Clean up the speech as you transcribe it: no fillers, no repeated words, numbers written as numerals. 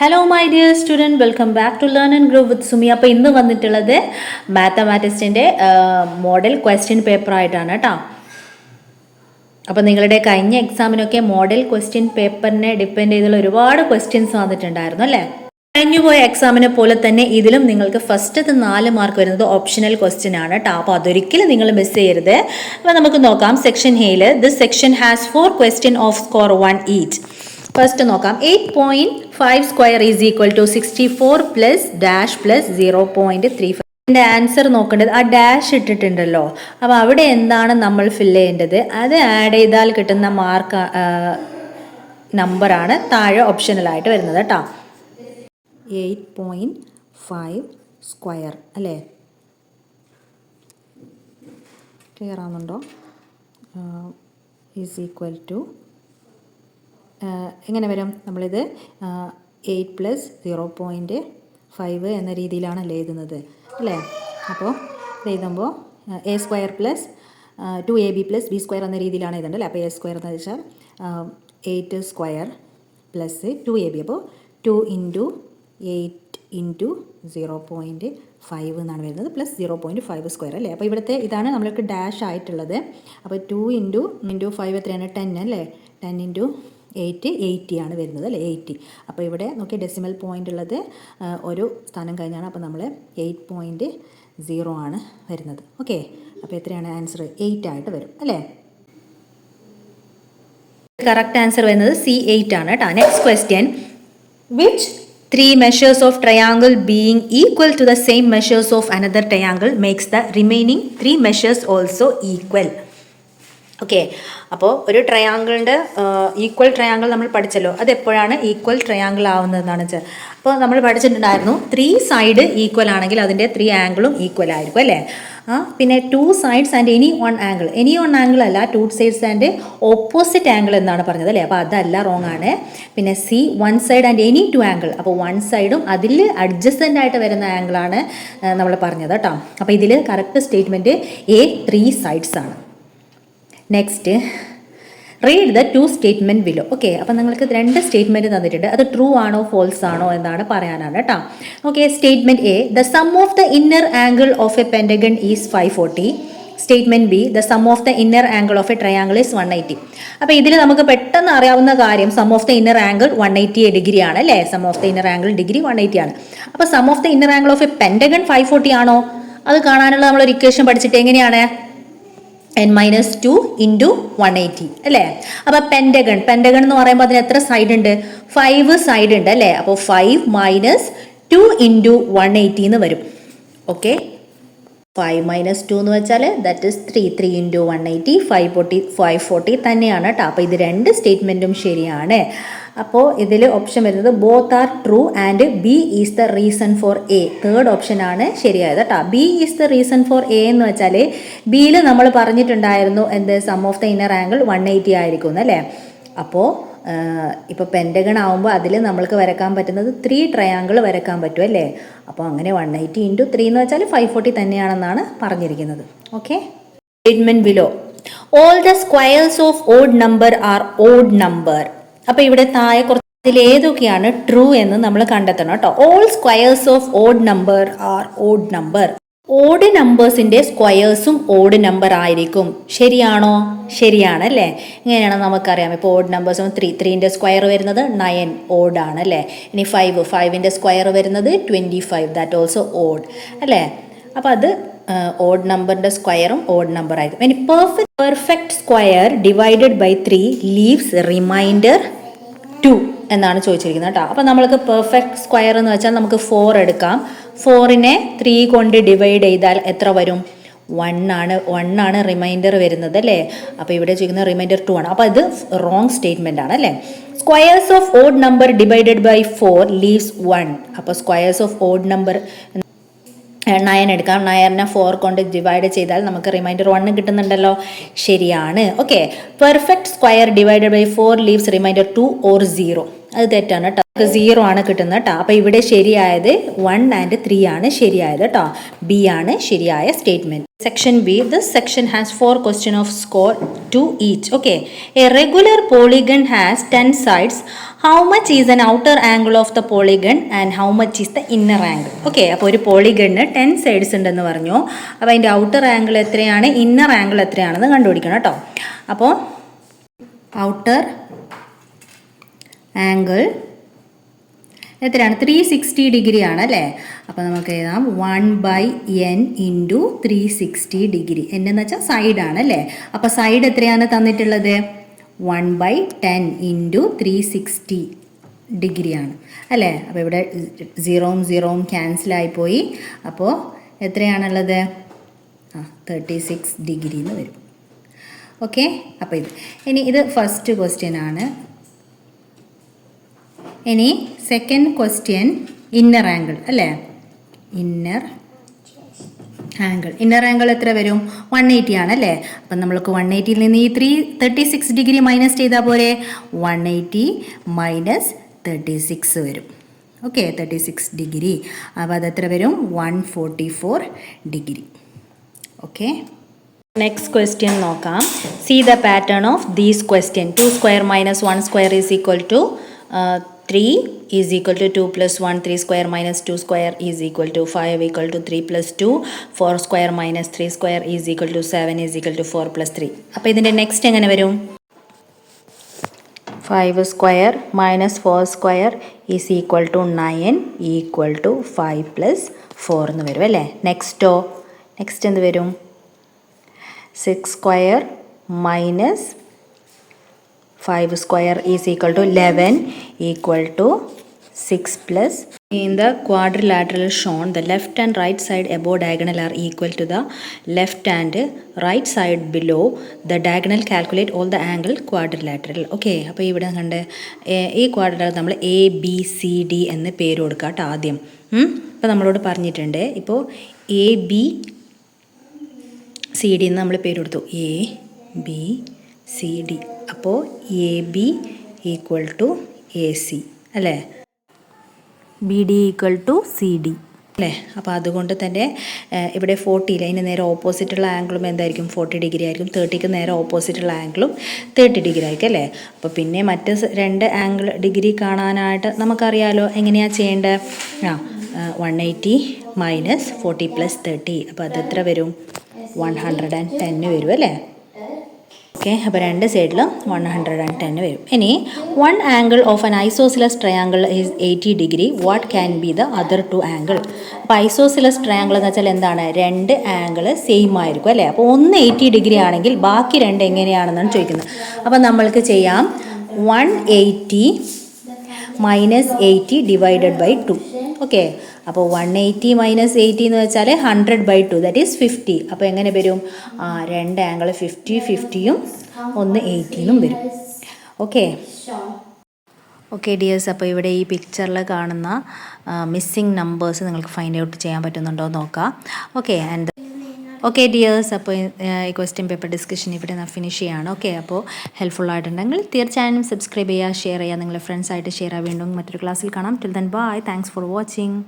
Hello my dear student, welcome back to learn and grow with Sumi. അപ്പോൾ ഇന്ന് വന്നിട്ടുള്ളത് മാത്തമാറ്റിക്സിൻ്റെ model question paper ആയിട്ടാണ് കേട്ടോ. അപ്പോൾ നിങ്ങളുടെ കഴിഞ്ഞ എക്സാമിനൊക്കെ മോഡൽ ക്വസ്റ്റ്യൻ പേപ്പറിനെ ഡിപ്പെൻഡ് ചെയ്തുള്ള ഒരുപാട് ക്വസ്റ്റ്യൻസ് വന്നിട്ടുണ്ടായിരുന്നു അല്ലേ? കഴിഞ്ഞുപോയ എക്സാമിനെ പോലെ തന്നെ ഇതിലും നിങ്ങൾക്ക് ഫസ്റ്റത്തെ 4 മാർക്ക് വരുന്നത് ഓപ്ഷണൽ ക്വസ്റ്റ്യൻ ആണ് കേട്ടോ. അപ്പോൾ അതൊരിക്കലും നിങ്ങൾ മിസ് ചെയ്യരുത്. അപ്പോൾ നമുക്ക് നോക്കാം. സെക്ഷൻ എയിൽ this section has 4 question of score 1 each. First നോക്കാം. 8.5 square is equal to 64 plus dash plus 0.35. ഇതിൻ്റെ ആൻസർ നോക്കേണ്ടത് ആ ഡാഷ് ഇട്ടിട്ടുണ്ടല്ലോ, അപ്പോൾ അവിടെ എന്താണ് നമ്മൾ ഫില്ല് ചെയ്യേണ്ടത്? അത് ആഡ് ചെയ്താൽ കിട്ടുന്ന മാർക്ക് നമ്പറാണ് താഴെ ഓപ്ഷനലായിട്ട് വരുന്നത് കേട്ടോ. 8.5 സ്ക്വയർ അല്ലേ? ക്ലിയർ ആവുന്നുണ്ടോ? ഈസ് ഈക്വൽ ടു എങ്ങനെ വരും? നമ്മളിത് 8 പ്ലസ് 0.5 എന്ന രീതിയിലാണല്ലേ എഴുതുന്നത് അല്ലേ? അപ്പോൾ എഴുതുമ്പോൾ A square plus 2ab plus B square എന്ന രീതിയിലാണ് എഴുതേണ്ടത് അല്ലേ? അപ്പോൾ എ സ്ക്വയർ എന്ന് വെച്ചാൽ 8 സ്ക്വയർ പ്ലസ് 2ab, അപ്പോൾ 2 ഇൻറ്റു 8 ഇൻറ്റു 0.5 എന്നാണ് വരുന്നത്, പ്ലസ് 0.5 സ്ക്വയർ അല്ലേ? അപ്പോൾ ഇവിടുത്തെ ഇതാണ് നമ്മൾക്ക് ഡാഷ് ആയിട്ടുള്ളത്. അപ്പോൾ 2 ഇൻറ്റു 5 എത്രയാണ്? 10 അല്ലേ? 10 ഇൻറ്റു 8 80 ആണ് വരുന്നത് അല്ലേ? 80. അപ്പോൾ ഇവിടെ നോക്കി ഡെസിമൽ പോയിൻ്റ് ഉള്ളത് ഒരു സ്ഥാനം കഴിഞ്ഞാണ്. അപ്പോൾ നമ്മൾ 8.0 ആണ് വരുന്നത്. ഓക്കെ, അപ്പോൾ എത്രയാണ് ആൻസർ? 8 ആയിട്ട് വരും അല്ലേ? കറക്റ്റ് ആൻസർ വരുന്നത് C8 ആണ് കേട്ടോ. Next question. Which 3 measures of triangle being equal to the same measures of another triangle makes the remaining 3 measures also equal? Okay, അപ്പോൾ ഒരു ട്രയാങ്കിളിൻ്റെ ഈക്വൽ ട്രയാങ്കിൾ നമ്മൾ പഠിച്ചല്ലോ. അതെപ്പോഴാണ് ഈക്വൽ ട്രയാങ്കിൾ ആവുന്നതെന്നാണ് വെച്ചാൽ, അപ്പോൾ നമ്മൾ പഠിച്ചിട്ടുണ്ടായിരുന്നു 3 സൈഡ് ഈക്വൽ ആണെങ്കിൽ അതിൻ്റെ 3 ആംഗിളും ഈക്വൽ ആയിരിക്കും അല്ലേ? പിന്നെ 2 sides and any 1 angle. Any 1 angle അല്ല, 2 sides ആൻഡ് ഓപ്പോസിറ്റ് ആംഗിൾ എന്നാണ് പറഞ്ഞത് അല്ലേ? അപ്പോൾ അതല്ല, റോങ് ആണ്. പിന്നെ C 1 side and any 2 angle. അപ്പോൾ 1 സൈഡും അതിൽ അഡ്ജസ്റ്റൻ്റ് ആയിട്ട് വരുന്ന ആംഗിളാണ് നമ്മൾ പറഞ്ഞത് കേട്ടോ. അപ്പോൾ ഇതിൽ കറക്റ്റ് സ്റ്റേറ്റ്മെൻറ്റ് A 3 sides ആണ്. Next, read the 2 statement below. Okay, അപ്പോൾ നിങ്ങൾക്ക് 2 സ്റ്റേറ്റ്മെൻറ്റ് തന്നിട്ടുണ്ട്. അത് ട്രൂ ആണോ ഫോൾസ് ആണോ എന്നാണ് പറയാനാണ് കേട്ടോ. Okay, statement A, the sum of the inner angle of a pentagon is 540. Statement B, the sum of the inner angle of a triangle is 180. അപ്പോൾ ഇതിൽ നമുക്ക് പെട്ടെന്ന് അറിയാവുന്ന കാര്യം sum of the inner angle 180 degree ആണ് അല്ലേ? Sum of the inner angle degree 180 ആണ്. അപ്പോൾ sum of the inner angle of a pentagon 540 ആണോ? അത് കാണാനുള്ള നമ്മളൊരു ഇക്വേഷൻ പഠിച്ചിട്ട് എങ്ങനെയാണ്? n-2 ഇൻറ്റു 180 അല്ലേ? അപ്പോൾ പെൻറ്റഗൺ എന്ന് പറയുമ്പോൾ അതിന് എത്ര സൈഡ് ഉണ്ട്? 5 സൈഡ് ഉണ്ട് അല്ലേ? അപ്പോൾ 5 മൈനസ് 2 ഇൻറ്റു 180 എന്ന് വരും. ഓക്കെ, 5 മൈനസ് 2 എന്ന് വെച്ചാൽ ദാറ്റ് ഇസ് 3 ഇൻറ്റു 180 540 തന്നെയാണ് കേട്ടോ. അപ്പോൾ ഇത് 2 സ്റ്റേറ്റ്മെൻറ്റും ശരിയാണ്. അപ്പോൾ ഇതിൽ ഓപ്ഷൻ വരുന്നത് both are true and B is the reason for A. Third option ആണ് ശരിയായത് കേട്ടോ. B is the reason for A എന്ന് വെച്ചാൽ ബിയിൽ നമ്മൾ പറഞ്ഞിട്ടുണ്ടായിരുന്നു എന്ത്? Sum of the inner angle 180 ആയിരിക്കും അല്ലേ? അപ്പോൾ ഇപ്പോൾ പെൻറ്റഗൺ ആവുമ്പോൾ അതിൽ നമ്മൾക്ക് വരക്കാൻ പറ്റുന്നത് 3 ട്രയാങ്കിൾ വരക്കാൻ പറ്റും അല്ലേ? അപ്പോൾ അങ്ങനെ 180 ഇൻറ്റു 3 എന്ന് വെച്ചാൽ 540 തന്നെയാണെന്നാണ് പറഞ്ഞിരിക്കുന്നത്. Okay, statement below, all the squares of odd number are odd number. അപ്പോൾ ഇവിടെ താഴെ കുറച്ച് ഏതൊക്കെയാണ് ട്രൂ എന്ന് നമ്മൾ കണ്ടെത്തണം കേട്ടോ. All squares of odd number are odd number. Odd നമ്പേഴ്സിൻ്റെ സ്ക്വയേഴ്സും ഓഡ് നമ്പർ ആയിരിക്കും. ശരിയാണോ? ശരിയാണല്ലേ? ഇങ്ങനെയാണ് നമുക്കറിയാം. ഇപ്പോൾ ഓഡ് നമ്പേഴ്സും 3ൻ്റെ സ്ക്വയർ വരുന്നത് 9 ഓഡ് ആണ് അല്ലേ? ഇനി 5ൻ്റെ സ്ക്വയർ വരുന്നത് 25 ദാറ്റ് ഓൾസോ ഓഡ് അല്ലേ? അപ്പോൾ അത് ഓഡ് നമ്പറിൻ്റെ സ്ക്വയറും ഓഡ് നമ്പർ ആയിരിക്കും. ഇനി perfect square divided by 3 leaves remainder 2 എന്നാണ് ചോദിച്ചിരിക്കുന്നത് കേട്ടോ. അപ്പോൾ നമ്മൾക്ക് പെർഫെക്റ്റ് സ്ക്വയർ എന്ന് വെച്ചാൽ നമുക്ക് 4 എടുക്കാം. 4നെ 3 കൊണ്ട് ഡിവൈഡ് ചെയ്താൽ എത്ര വരും? 1 ആണ് റിമൈൻഡർ വരുന്നത് അല്ലേ? അപ്പോൾ ഇവിടെ ചോദിക്കുന്ന റിമൈൻഡർ 2 ആണ്. അപ്പോൾ ഇത് റോങ് സ്റ്റേറ്റ്മെൻ്റ് ആണ് അല്ലേ? Squares of odd number divided by 4 leaves 1. അപ്പോൾ സ്ക്വയേഴ്സ് ഓഫ് ഓഡ് നമ്പർ 9 എടുക്കാം. 9നെ 4 കൊണ്ട് ഡിവൈഡ് ചെയ്താൽ നമുക്ക് റിമൈൻഡർ 1 കിട്ടുന്നുണ്ടല്ലോ. ശരിയാണ്. Okay, perfect square divided by 4 leaves remainder 2 or 0. അത് തെറ്റാണ് കേട്ടോ. 0 ആണ് കിട്ടുന്നത് കേട്ടോ. അപ്പോൾ ഇവിടെ ശരിയായത് 1 and 3 ആണ് ശരിയായത് കേട്ടോ. ബി ആണ് ശരിയായ statement. Section B. This section has 4 questions of score 2 each. Okay. A regular polygon has 10 sides. How much is an outer angle of the polygon and how much is the inner angle? Okay. അപ്പോൾ ഒരു പോളിഗണിന് 10 sides ഉണ്ടെന്ന് പറഞ്ഞു. അപ്പോൾ അതിൻ്റെ outer angle എത്രയാണ്, inner angle എത്രയാണെന്ന് കണ്ടുപിടിക്കണം കേട്ടോ. അപ്പോൾ ഔട്ടർ ആംഗിൾ എത്രയാണ്, 360 ഡിഗ്രി ആണ് അല്ലേ. അപ്പോൾ നമുക്ക് എഴുതാം 1/n × 360 ഡിഗ്രി. എന്ന് വെച്ചാൽ സൈഡാണ് അല്ലേ. അപ്പോൾ സൈഡ് എത്രയാണ് തന്നിട്ടുള്ളത്, 1/10 × 360 ഡിഗ്രിയാണ് അല്ലേ. അപ്പോൾ ഇവിടെ 0 ക്യാൻസലായിപ്പോയി. അപ്പോൾ എത്രയാണുള്ളത്, 36 ഡിഗ്രി എന്ന് വരും. ഓക്കെ. അപ്പോൾ ഇനി ഇത് ഫസ്റ്റ് ക്വസ്റ്റ്യൻ ആണ്. ഇനി സെക്കൻഡ് ക്വസ്റ്റ്യൻ ഇന്നർ ആംഗിൾ അല്ലേ. ഇന്നർ ആംഗിൾ എത്ര വരും, 180 ആണല്ലേ. അപ്പം നമ്മൾക്ക് 180യിൽ നിന്ന് ഈ 36 ഡിഗ്രി മൈനസ് ചെയ്താൽ പോരെ, 180 - 36 വരും. Okay, 36 degree. അപ്പോൾ അതെത്ര വരും, 144 ഡിഗ്രി. ഓക്കെ. നെക്സ്റ്റ് ക്വസ്റ്റ്യൻ നോക്കാം. See the pattern of these question. 2² - 1² is equal to 3 is equal to 2 + 1, 3² - 2² is equal to 5 equal to 3 + 2, 4² - 3² is equal to 7 is equal to 4 + 3. അപ്പോൾ ഇതിൻ്റെ next എങ്ങനെ വരും, 5² - 4² is equal to 9 equal to 5 + 4 എന്ന് വരും അല്ലേ. Next എന്ത് വരും, 6² - 5² is equal to 11 equal to 6 plus. In the quadrilateral shown, the left and right side above diagonal are equal to the left and right side below the diagonal. Calculate all the angle quadrilateral. Okay. അപ്പോൾ ഇവിടെ കണ്ട് ഈ quadrilateral നമ്മൾ ABCD എന്ന് പേര് കൊടുക്കുക കേട്ടോ ആദ്യം. ഇപ്പോൾ നമ്മളോട് പറഞ്ഞിട്ടുണ്ട്, ഇപ്പോൾ ABCD എന്ന് നമ്മൾ പേര് കൊടുത്തു, ABCD. അപ്പോൾ AB ഈക്വൽ ടു AC അല്ലേ, BD ഈക്വൽ ടു CD അല്ലേ. അപ്പോൾ അതുകൊണ്ട് തന്നെ ഇവിടെ 40 അതിന് നേരെ ഓപ്പോസിറ്റുള്ള ആംഗിളും എന്തായിരിക്കും, 40 ഡിഗ്രി ആയിരിക്കും. 30ക്ക് നേരെ ഓപ്പോസിറ്റുള്ള ആംഗിളും 30 ഡിഗ്രി ആയിരിക്കും അല്ലേ. അപ്പോൾ പിന്നെ മറ്റ് 2 ആംഗിൾ ഡിഗ്രി കാണാനായിട്ട് നമുക്കറിയാലോ എങ്ങനെയാണ് ചെയ്യേണ്ടത്. 180 - 40 + 30. അപ്പോൾ അതെത്ര വരും, 110 വരും അല്ലേ. ഓക്കെ. അപ്പോൾ രണ്ട് സൈഡിലും 110 വരും. ഇനി 1 angle of an isosceles triangle is 80 degree. What can be the other 2 angle. അപ്പോൾ ഐസോസിലസ് ട്രയാങ്കിൾ എന്ന് വെച്ചാൽ എന്താണ്, 2 ആംഗിൾ സെയിം ആയിരിക്കും അല്ലേ. അപ്പോൾ ഒന്ന് 80 ഡിഗ്രി ആണെങ്കിൽ ബാക്കി 2 എങ്ങനെയാണെന്നാണ് ചോദിക്കുന്നത്. അപ്പോൾ നമ്മൾക്ക് ചെയ്യാം 180 - 80 ഡിവൈഡഡ് ബൈ 2. ഓക്കെ. അപ്പോൾ 180 - 80 എന്ന് വെച്ചാൽ 100/2 ദാറ്റ് ഈസ് 50. അപ്പോൾ എങ്ങനെ വരും, 2 ആംഗിൾ 50-50യും ഒന്ന് 80നും വരും. Okay dears. അപ്പോൾ ഇവിടെ ഈ പിക്ചറിൽ കാണുന്ന മിസ്സിംഗ് നമ്പേഴ്സ് നിങ്ങൾക്ക് ഫൈൻഡ് ഔട്ട് ചെയ്യാൻ പറ്റുന്നുണ്ടോ നോക്കാം. Okay dears. അപ്പോൾ ഈ ക്വസ്റ്റ്യൻ പേപ്പർ ഡിസ്കഷൻ ഇവിടെ ഞാൻ ഫിനിഷ് ചെയ്യാണ്. ഓക്കെ. അപ്പോൾ ഹെൽപ്ഫുൾ ആയിട്ടുണ്ടെങ്കിൽ തീർച്ചയായും സബ്സ്ക്രൈബ് ചെയ്യുക, ഷെയർ ചെയ്യുക, നിങ്ങളുടെ ഫ്രണ്ട്സായിട്ട് ഷെയർ ചെയ്യുക. വീണ്ടും മറ്റൊരു ക്ലാസ്സിൽ കാണാം. Till then bye. Thanks for watching.